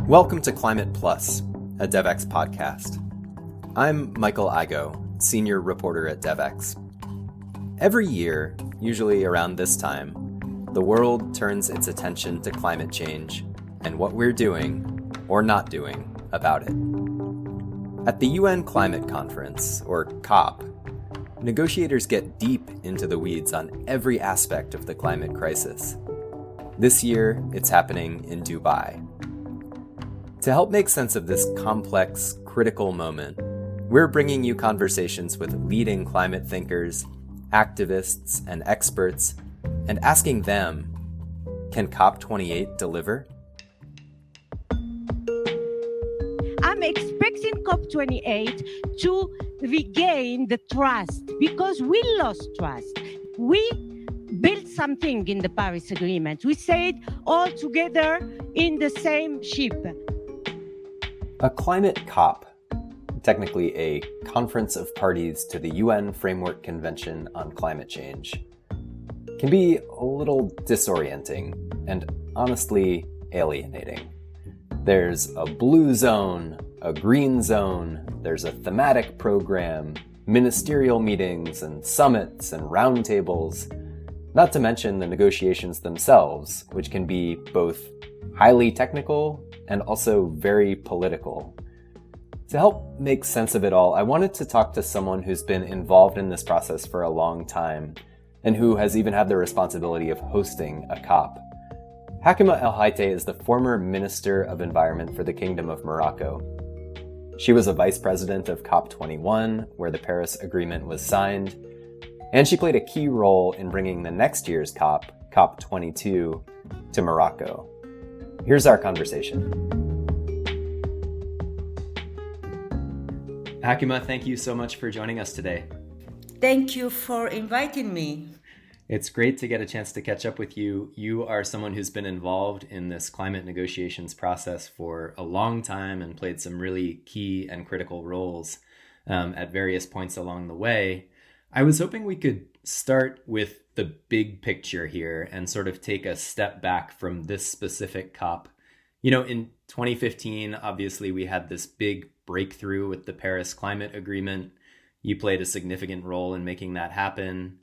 Welcome to Climate Plus, a Devex podcast. I'm Michael Igo, senior reporter at Devex. Every year, usually around this time, the world turns its attention to climate change and what we're doing, or not doing, about it. At the UN Climate Conference, or COP, negotiators get deep into the weeds on every aspect of the climate crisis. This year, it's happening in Dubai. To help make sense of this complex, critical moment, we're bringing you conversations with leading climate thinkers, activists, and experts, and asking them, can COP28 deliver? I'm expecting COP28 to regain the trust because we lost trust. We built something in the Paris Agreement. We said all together in the same ship. A climate COP, technically a conference of parties to the UN Framework Convention on Climate Change, can be a little disorienting and honestly alienating. There's a blue zone, a green zone, there's a thematic program, ministerial meetings and summits and roundtables, not to mention the negotiations themselves, which can be both highly technical and also very political. To help make sense of it all, I wanted to talk to someone who's been involved in this process for a long time and who has even had the responsibility of hosting a COP. Hakima El-Haite is the former Minister of Environment for the Kingdom of Morocco. She was a vice president of COP21, where the Paris Agreement was signed, and she played a key role in bringing the next year's COP, COP22, to Morocco. Here's our conversation. Hakima, thank you so much for joining us today. Thank you for inviting me. It's great to get a chance to catch up with you. You are someone who's been involved in this climate negotiations process for a long time and played some really key and critical roles at various points along the way. I was hoping we could start with the big picture here and sort of take a step back from this specific COP. You know, in 2015, obviously, we had this big breakthrough with the Paris Climate Agreement. You played a significant role in making that happen.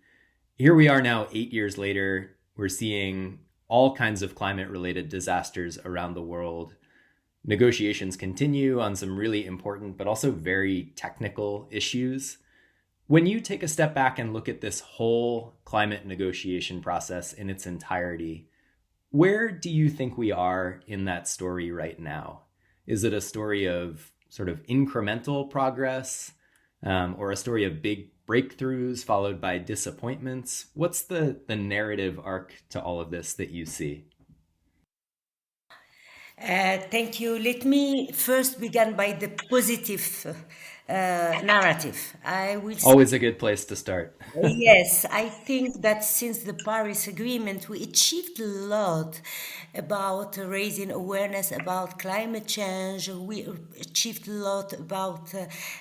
Here we are now, 8 years later. We're seeing all kinds of climate-related disasters around the world. Negotiations continue on some really important, but also very technical issues. When you take a step back and look at this whole climate negotiation process in its entirety, where do you think we are in that story right now? Is it a story of sort of incremental progress, or a story of big breakthroughs followed by disappointments? What's the narrative arc to all of this that you see? Thank you. Let me first begin by the positive narrative. I will Always a good place to start. Yes, I think that since the Paris Agreement, we achieved a lot about raising awareness about climate change. We achieved a lot about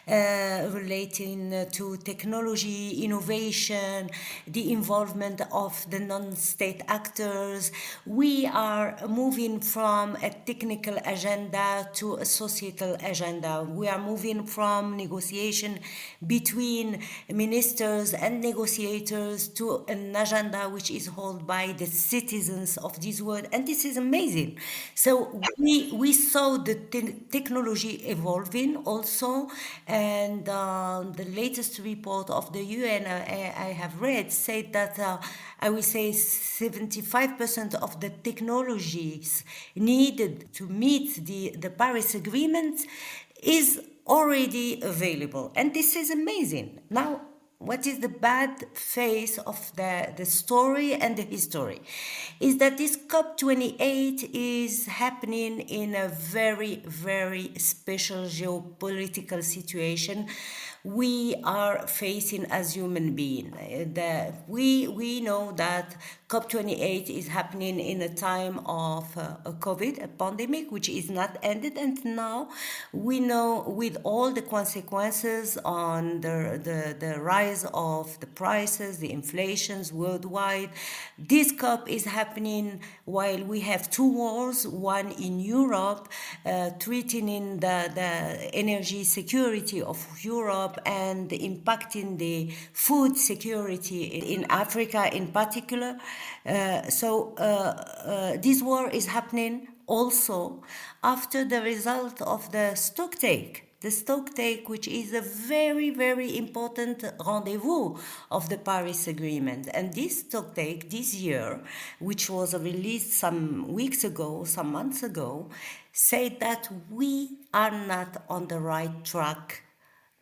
relating to technology, innovation, the involvement of the non-state actors. We are moving from a technical agenda to a societal agenda. We are moving from negotiation between ministers and negotiators to an agenda which is held by the citizens of this world, and this is amazing. So we saw the technology evolving also, and the latest report of the UN I have read said that I would say 75% of the technologies needed to meet the Paris Agreement is already available, and this is amazing. Now, what is the bad face of the story and the history is that this COP28 is happening in a very, very special geopolitical situation we are facing as human beings. We know that COP28 is happening in a time of a COVID, a pandemic, which is not ended until now. We know with all the consequences on the rise of the prices, the inflations worldwide. This COP is happening while we have two wars, one in Europe, threatening the energy security of Europe and impacting the food security in Africa in particular. This war is happening also after the result of the stocktake. The stocktake, which is a very, very important rendezvous of the Paris Agreement. And this stocktake this year, which was released some weeks ago, some months ago, said that we are not on the right track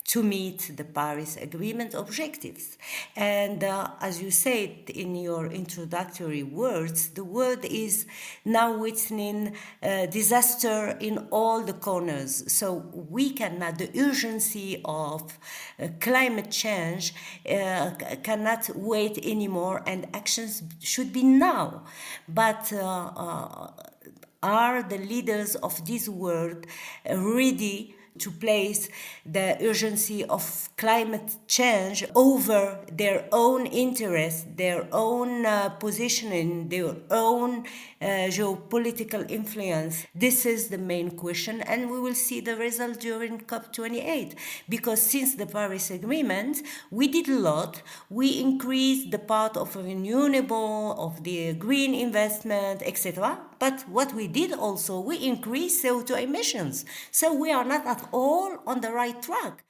to meet the Paris Agreement objectives. And as you said in your introductory words, the world is now witnessing disaster in all the corners. So we cannot, the urgency of climate change cannot wait anymore, and actions should be now. But are the leaders of this world ready to place the urgency of climate change over their own interests, their own positioning, their own geopolitical influence? This is the main question, and we will see the result during COP28. Because since the Paris Agreement, we did a lot. We increased the part of renewable, of the green investment, etc. But what we did also, we increased CO2 emissions. So we are not at all on the right track.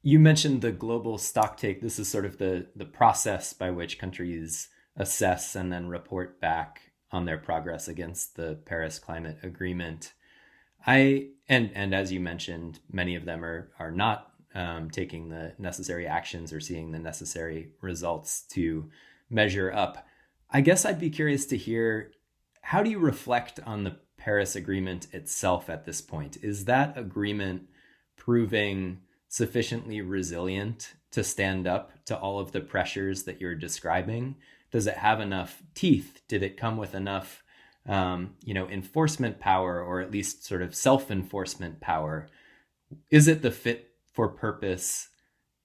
You mentioned the global stocktake. This is sort of the process by which countries assess and then report back on their progress against the Paris Climate Agreement. And as you mentioned, many of them are not taking the necessary actions or seeing the necessary results to measure up. I guess I'd be curious to hear, how do you reflect on the Paris Agreement itself at this point? Is that agreement proving sufficiently resilient to stand up to all of the pressures that you're describing? Does it have enough teeth? Did it come with enough, enforcement power, or at least sort of self-enforcement power? Is it the fit for purpose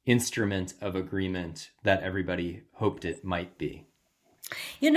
instrument of agreement that everybody hoped it might be? In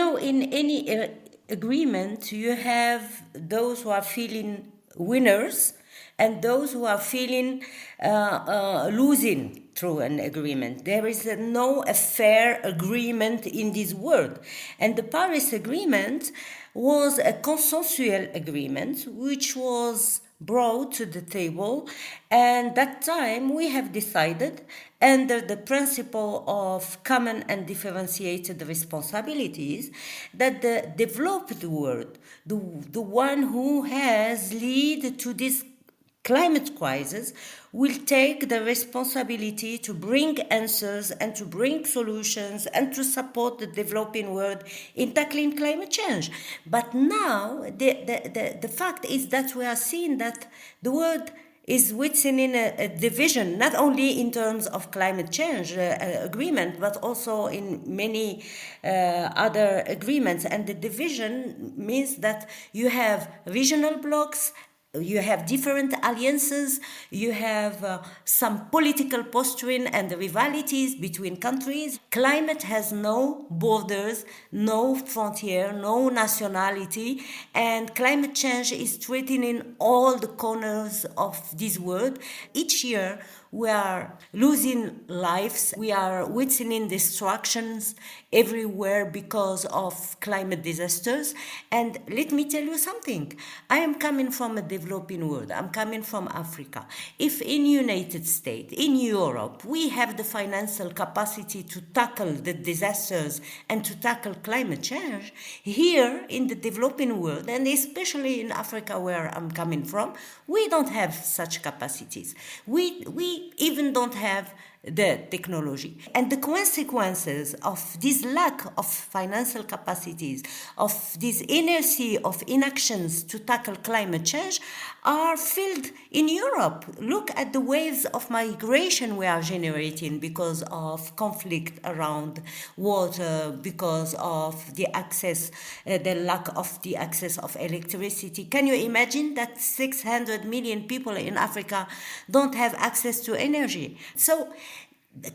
any agreement, you have those who are feeling winners and those who are feeling losing through an agreement. There is no fair agreement in this world. And the Paris Agreement was a consensual agreement which was brought to the table, and that time we have decided, under the principle of common and differentiated responsibilities, that the developed world, the one who has led to this climate crisis, will take the responsibility to bring answers and to bring solutions and to support the developing world in tackling climate change. But now the fact is that we are seeing that the world is witnessing a division, not only in terms of climate change agreement, but also in many other agreements. And the division means that you have regional blocs, you have different alliances, you have some political posturing and rivalities between countries. Climate has no borders, no frontier, no nationality, and climate change is threatening all the corners of this world. Each year, we are losing lives. We are witnessing destructions everywhere because of climate disasters. And let me tell you something. I am coming from a developing world. I'm coming from Africa. If in United States, in Europe, we have the financial capacity to tackle the disasters and to tackle climate change, here in the developing world, and especially in Africa where I'm coming from, we don't have such capacities. We even don't have the technology. And the consequences of this lack of financial capacities, of this inertia of inactions to tackle climate change are felt in Europe. Look at the waves of migration we are generating because of conflict around water, because of the access, the lack of the access of electricity. Can you imagine that 600 million people in Africa don't have access to energy? So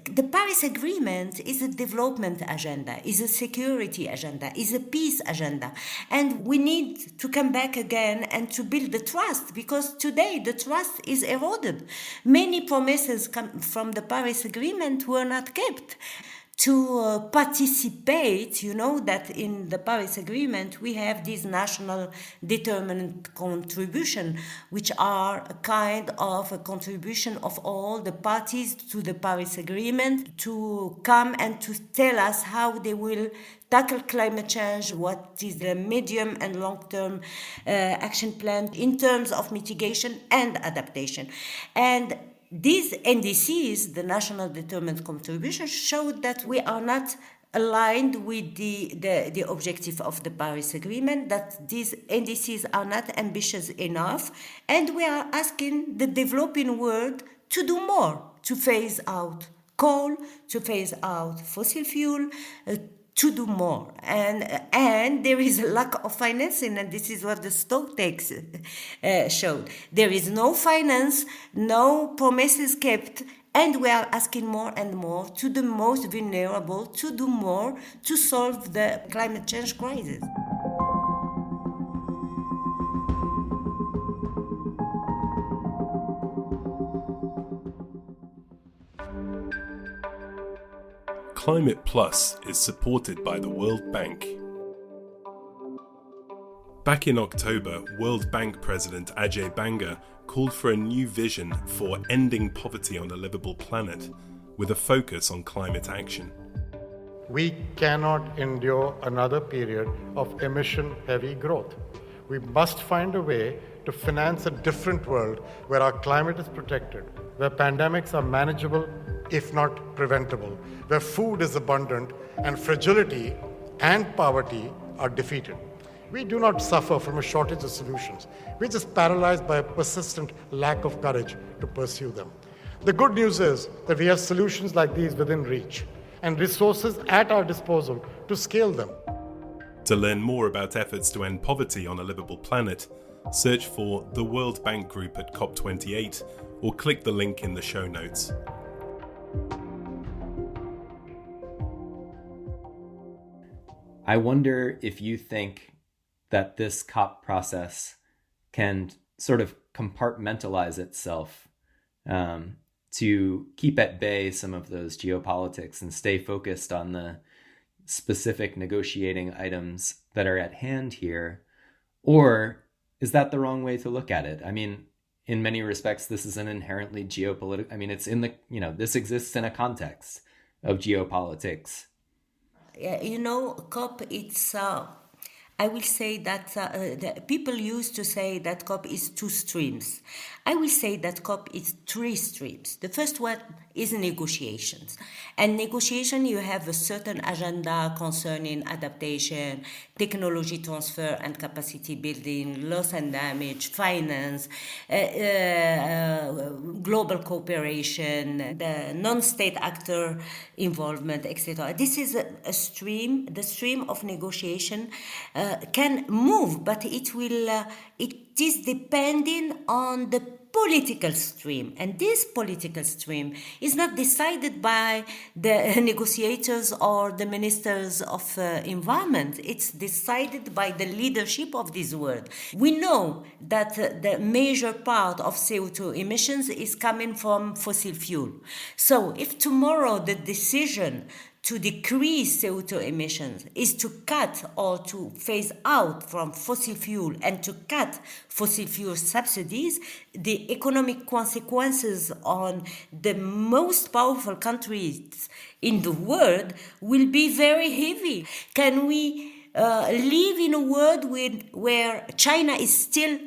the Paris Agreement is a development agenda, is a security agenda, is a peace agenda. And we need to come back again and to build the trust, because today the trust is eroded. Many promises from the Paris Agreement were not kept. To participate, you know that in the Paris Agreement we have these national determined contribution, which are a kind of a contribution of all the parties to the Paris Agreement to come and to tell us how they will tackle climate change, what is the medium and long-term action plan in terms of mitigation and adaptation. And these NDCs, the National Determined Contribution, showed that we are not aligned with the objective of the Paris Agreement, that these NDCs are not ambitious enough, and we are asking the developing world to do more, to phase out coal, to phase out fossil fuel, to do more. And there is a lack of financing, and this is what the stock takes showed. There is no finance, no promises kept, and we are asking more and more to the most vulnerable to do more to solve the climate change crisis. Climate Plus is supported by the World Bank. Back in October, World Bank President Ajay Banga called for a new vision for ending poverty on a livable planet, with a focus on climate action. We cannot endure another period of emission-heavy growth. We must find a way to finance a different world where our climate is protected, where pandemics are manageable, if not preventable, where food is abundant and fragility and poverty are defeated. We do not suffer from a shortage of solutions. We're just paralyzed by a persistent lack of courage to pursue them. The good news is that we have solutions like these within reach and resources at our disposal to scale them. To learn more about efforts to end poverty on a livable planet, search for the World Bank Group at COP28 or click the link in the show notes. I wonder if you think that this COP process can sort of compartmentalize itself to keep at bay some of those geopolitics and stay focused on the specific negotiating items that are at hand here? Or is that the wrong way to look at it? I mean, in many respects, this is an inherently geopolitical, I mean, it's in the, this exists in a context of geopolitics. COP, it's, I will say that the people used to say that COP is two streams. I will say that COP is three streams. The first one is negotiations. And negotiation, you have a certain agenda concerning adaptation, technology transfer and capacity building, loss and damage, finance, global cooperation, the non-state actor involvement, etc. This is a stream. The stream of negotiation can move, but it is depending on the political stream. And this political stream is not decided by the negotiators or the ministers of environment. It's decided by the leadership of this world. We know that the major part of CO2 emissions is coming from fossil fuel. So if tomorrow the decision to decrease CO2 emissions is to cut or to phase out from fossil fuel and to cut fossil fuel subsidies, the economic consequences on the most powerful countries in the world will be very heavy. Can we live in a world where China is still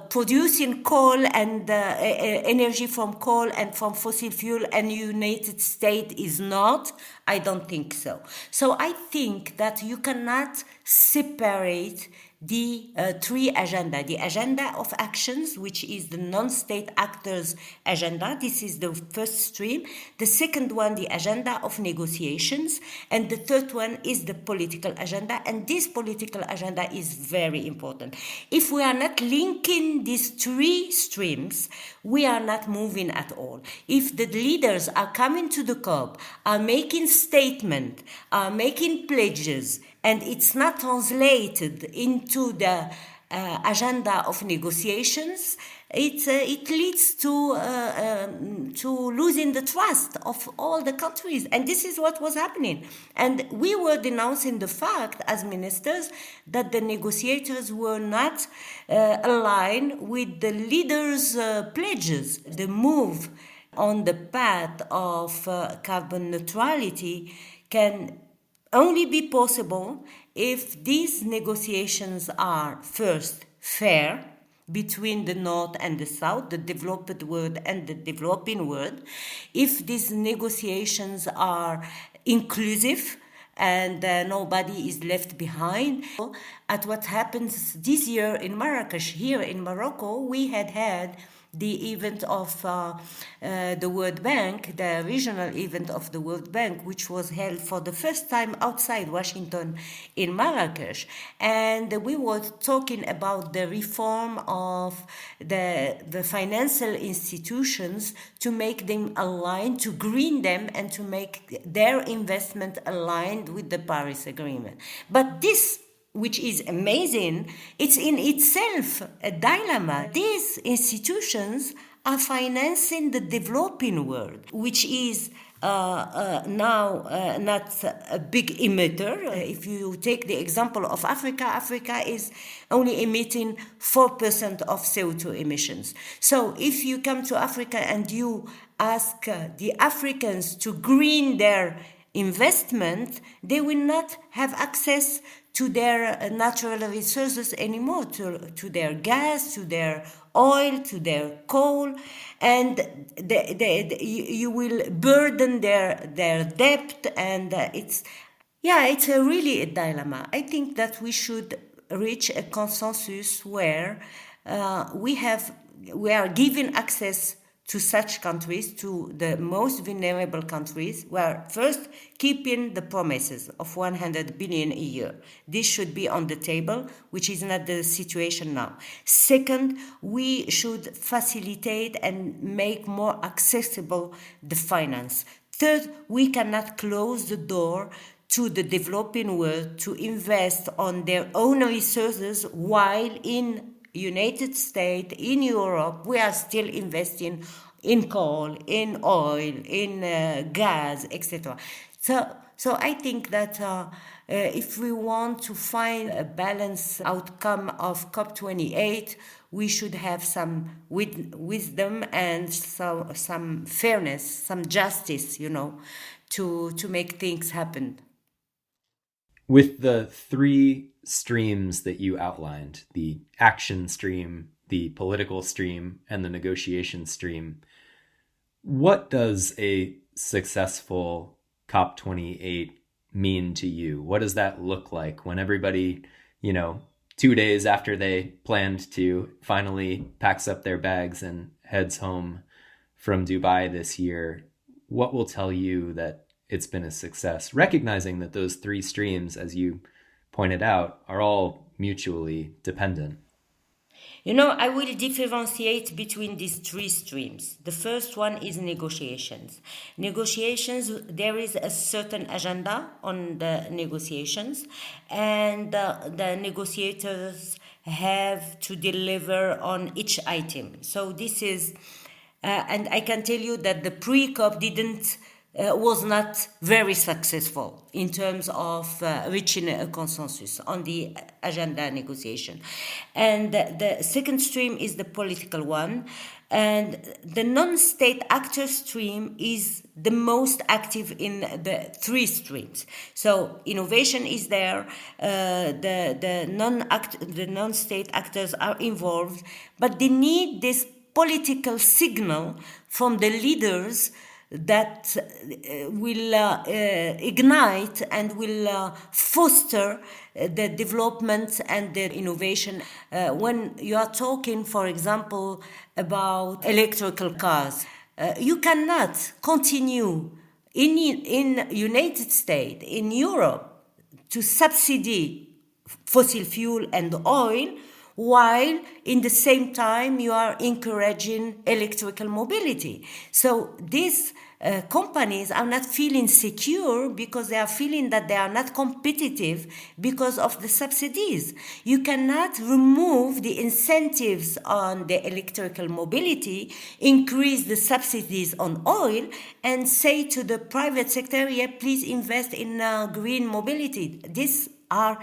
producing coal and energy from coal and from fossil fuel, and United States is not? I don't think so. So I think that you cannot separate the three agenda: the agenda of actions, which is the non-state actors agenda. This is the first stream. The second one, the agenda of negotiations. And the third one is the political agenda. And this political agenda is very important. If we are not linking these three streams, we are not moving at all. If the leaders are coming to the COP, are making statements, are making pledges, and it's not translated into the agenda of negotiations, it leads to losing the trust of all the countries. And this is what was happening. And we were denouncing the fact, as ministers, that the negotiators were not aligned with the leaders' pledges. The move on the path of carbon neutrality can only be possible if these negotiations are first fair between the North and the South, the developed world and the developing world, if these negotiations are inclusive and nobody is left behind. At what happens this year in Marrakesh, here in Morocco, we had the event of the World Bank, the regional event of the World Bank, which was held for the first time outside Washington in Marrakesh. And we were talking about the reform of the financial institutions to make them aligned, to green them, and to make their investment aligned with the Paris Agreement. But this, which is amazing, it's in itself a dilemma. These institutions are financing the developing world, which is now not a big emitter. If you take the example of Africa, Africa is only emitting 4% of CO2 emissions. So if you come to Africa and you ask the Africans to green their investment, they will not have access to their natural resources anymore, to their gas, to their oil, to their coal, and you will burden their debt, and it's really a dilemma. I think that we should reach a consensus where we are giving access to such countries, to the most vulnerable countries, where first keeping the promises of 100 billion a year. This should be on the table, which is not the situation now. Second, we should facilitate and make more accessible the finance. Third, we cannot close the door to the developing world to invest on their own resources, while in United States, in Europe, we are still investing in coal, in oil, in gas, etc. So I think that if we want to find a balanced outcome of COP28, we should have some wisdom and some fairness, some justice, to make things happen. With the three streams that you outlined, the action stream, the political stream, and the negotiation stream, what does a successful COP28 mean to you? What does that look like when everybody, 2 days after they planned to, finally packs up their bags and heads home from Dubai this year? What will tell you that it's been a success, recognizing that those three streams, as you pointed out, are all mutually dependent? I will differentiate between these three streams. The first one is negotiations. Negotiations, there is a certain agenda on the negotiations, and the negotiators have to deliver on each item. So this is, and I can tell you that the pre-COP didn't was not very successful in terms of reaching a consensus on the agenda negotiation. And the second stream is the political one. And the non-state actor stream is the most active in the three streams. So innovation is there, the non-state actors are involved, but they need this political signal from the leaders that will ignite and will foster the development and the innovation. When you are talking, for example, about electrical cars, you cannot continue in United States, in Europe, to subsidy fossil fuel and oil, while in the same time you are encouraging electrical mobility. So these companies are not feeling secure because they are feeling that they are not competitive because of the subsidies. You cannot remove the incentives on the electrical mobility, increase the subsidies on oil, and say to the private sector, yeah, please invest in green mobility. These are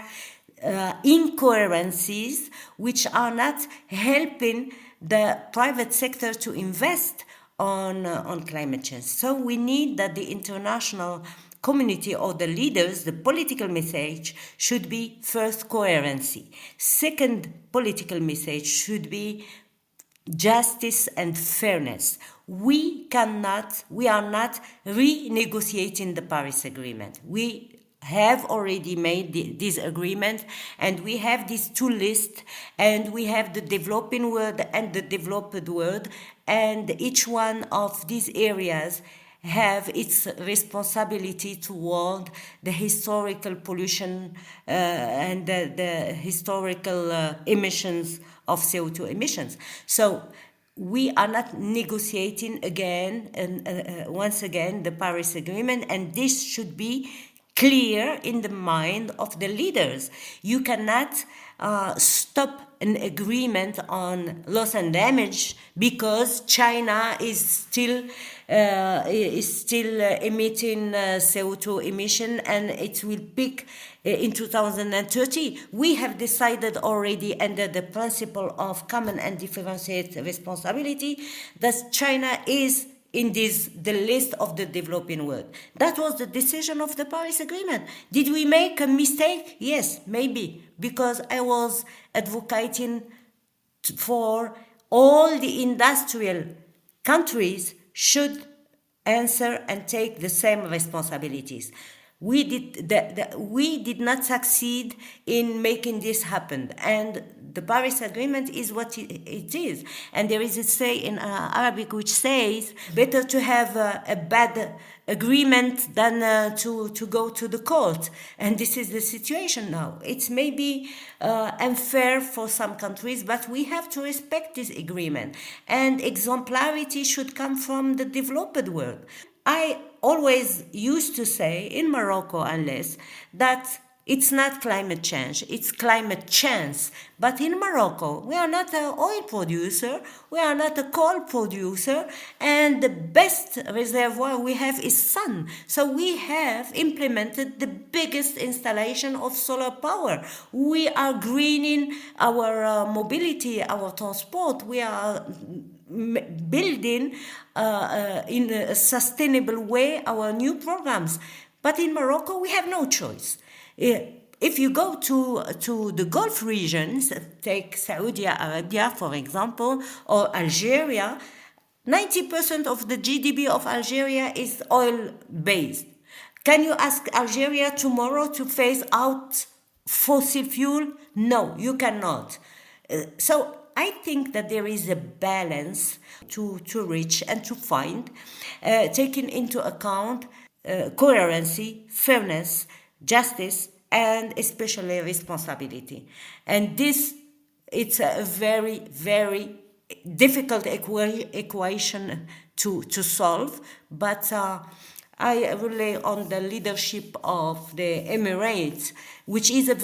incoherencies which are not helping the private sector to invest on climate change. So we need that the international community or the leaders, the political message should be first coherency. Second political message should be justice and fairness. We are not renegotiating the Paris Agreement. We have already made this agreement, and we have these two lists, and we have the developing world and the developed world, and each one of these areas have its responsibility toward the historical pollution and the historical emissions of CO2 emissions. So we are not negotiating again and once again the Paris Agreement, and this should be clear in the mind of the leaders. You cannot stop an agreement on loss and damage because China is still emitting CO2 emission, and it will peak in 2030. We have decided already under the principle of common and differentiated responsibility that China is in the list of the developing world. That was the decision of the Paris Agreement. Did we make a mistake? Yes, maybe, because I was advocating for all the industrial countries should answer and take the same responsibilities. We did not succeed in making this happen, and the Paris Agreement is what it is. And there is a say in Arabic which says, better to have a bad agreement than to go to the court. And this is the situation now. It's maybe unfair for some countries, but we have to respect this agreement. And exemplarity should come from the developed world. I always used to say in Morocco, unless, that it's not climate change, it's climate chance. But in Morocco, we are not an oil producer, we are not a coal producer, and the best reservoir we have is sun. So we have implemented the biggest installation of solar power. We are greening our mobility, our transport. We are building in a sustainable way our new programs. But in Morocco, we have no choice. If you go to the Gulf regions, take Saudi Arabia, for example, or Algeria, 90% of the GDP of Algeria is oil-based. Can you ask Algeria tomorrow to phase out fossil fuel? No, you cannot. So I think that there is a balance to reach and to find, taking into account coherency, fairness, justice, and especially responsibility. And this, it's a very, very difficult equation to solve, but I rely on the leadership of the Emirates, which is a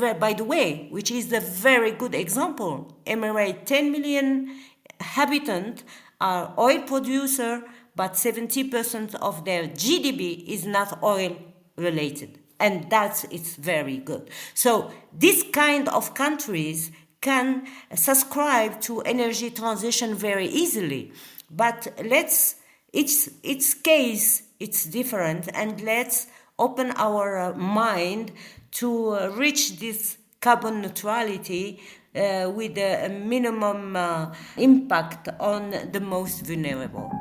very good example. Emirates, 10 million inhabitants, are oil producer, but 70% of their GDP is not oil related. And it's very good. So this kind of countries can subscribe to energy transition very easily. But its case, it's different, and let's open our mind to reach this carbon neutrality with a minimum impact on the most vulnerable.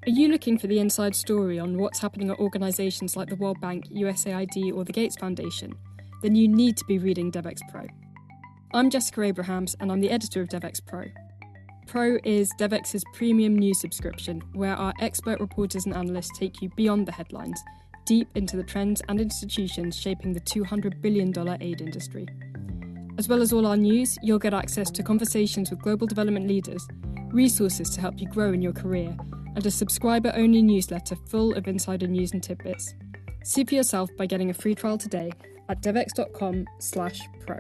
Are you looking for the inside story on what's happening at organisations like the World Bank, USAID or the Gates Foundation? Then you need to be reading Devex Pro. I'm Jessica Abrahams and I'm the editor of Devex Pro. Pro is Devex's premium news subscription, where our expert reporters and analysts take you beyond the headlines, deep into the trends and institutions shaping the $200 billion aid industry. As well as all our news, you'll get access to conversations with global development leaders, resources to help you grow in your career, and a subscriber-only newsletter full of insider news and tidbits. See for yourself by getting a free trial today at devex.com/pro.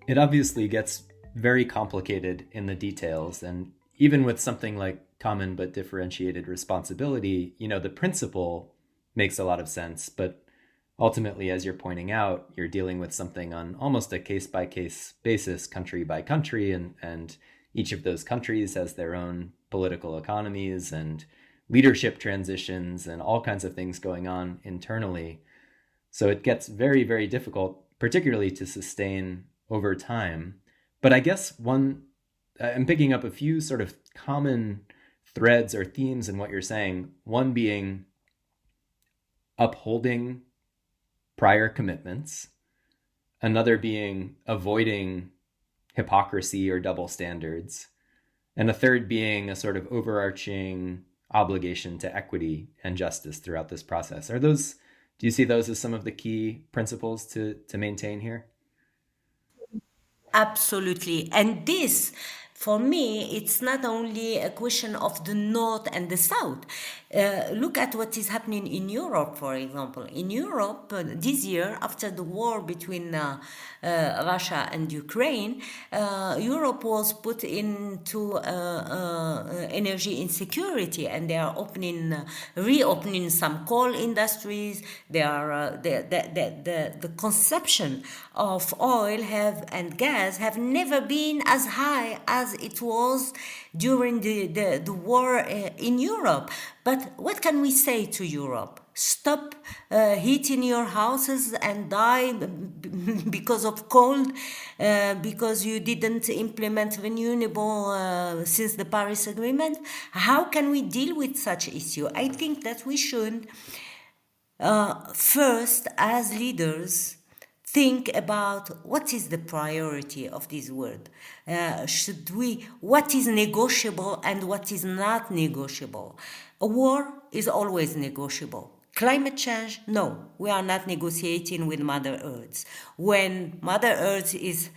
It obviously gets very complicated in the details, and even with something like common but differentiated responsibility, the principle makes a lot of sense, but ultimately, as you're pointing out, you're dealing with something on almost a case-by-case basis, country by country, and each of those countries has their own political economies and leadership transitions and all kinds of things going on internally. So it gets very, very difficult, particularly to sustain over time. But I guess I'm picking up a few sort of common threads or themes in what you're saying, one being upholding prior commitments, another being avoiding hypocrisy or double standards, and a third being a sort of overarching obligation to equity and justice throughout this process. Do you see those as some of the key principles to maintain here? Absolutely. And this, for me, it's not only a question of the North and the South. Look at what is happening in Europe, for example. In Europe, this year, after the war between Russia and Ukraine, Europe was put into energy insecurity, and they are reopening some coal industries. The consumption of oil and gas have never been as high as it was during the war in Europe. But what can we say to Europe? Stop heating your houses and die because of cold, because you didn't implement renewable since the Paris Agreement? How can we deal with such issue? I think that we should first, as leaders, think about what is the priority of this world. What is negotiable and what is not negotiable? A war is always negotiable. Climate change, no, we are not negotiating with Mother Earth. When Mother Earth is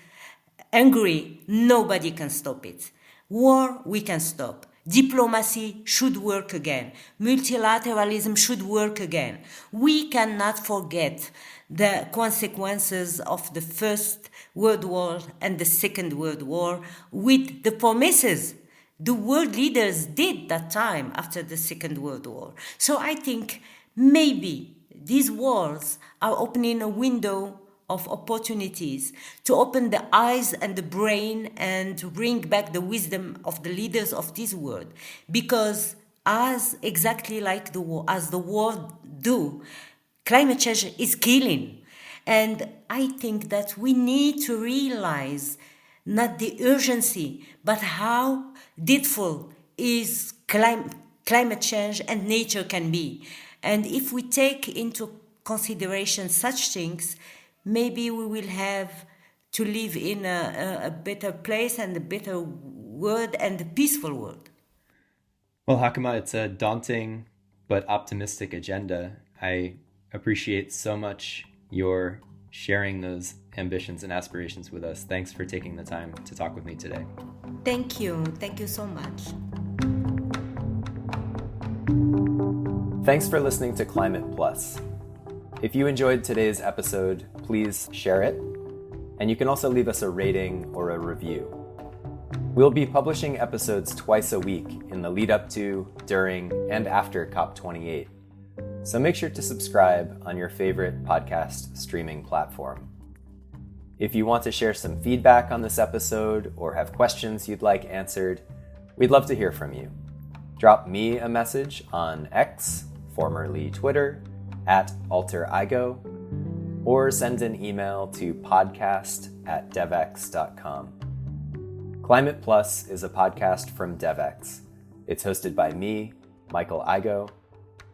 angry, nobody can stop it. War, we can stop. Diplomacy should work again. Multilateralism should work again. We cannot forget the consequences of the First World War and the Second World War with the promises the world leaders did that time after the Second World War. So I think maybe these wars are opening a window of opportunities to open the eyes and the brain and to bring back the wisdom of the leaders of this world. Because exactly like as the war do, climate change is killing. And I think that we need to realize not the urgency, but how dreadful is climate change and nature can be. And if we take into consideration such things, maybe we will have to live in a better place and a better world and a peaceful world. Well, Hakima, it's a daunting but optimistic agenda. I appreciate so much your sharing those ambitions and aspirations with us. Thanks for taking the time to talk with me today. Thank you. Thank you so much. Thanks for listening to Climate Plus. If you enjoyed today's episode, please share it, and you can also leave us a rating or a review. We'll be publishing episodes twice a week in the lead up to, during, and after COP28. So make sure to subscribe on your favorite podcast streaming platform. If you want to share some feedback on this episode or have questions you'd like answered, we'd love to hear from you. Drop me a message on X, formerly Twitter, @AlterIgo, or send an email to podcast@devex.com. Climate Plus is a podcast from Devex. It's hosted by me, Michael Igo.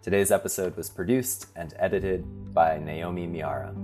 Today's episode was produced and edited by Naomi Miara.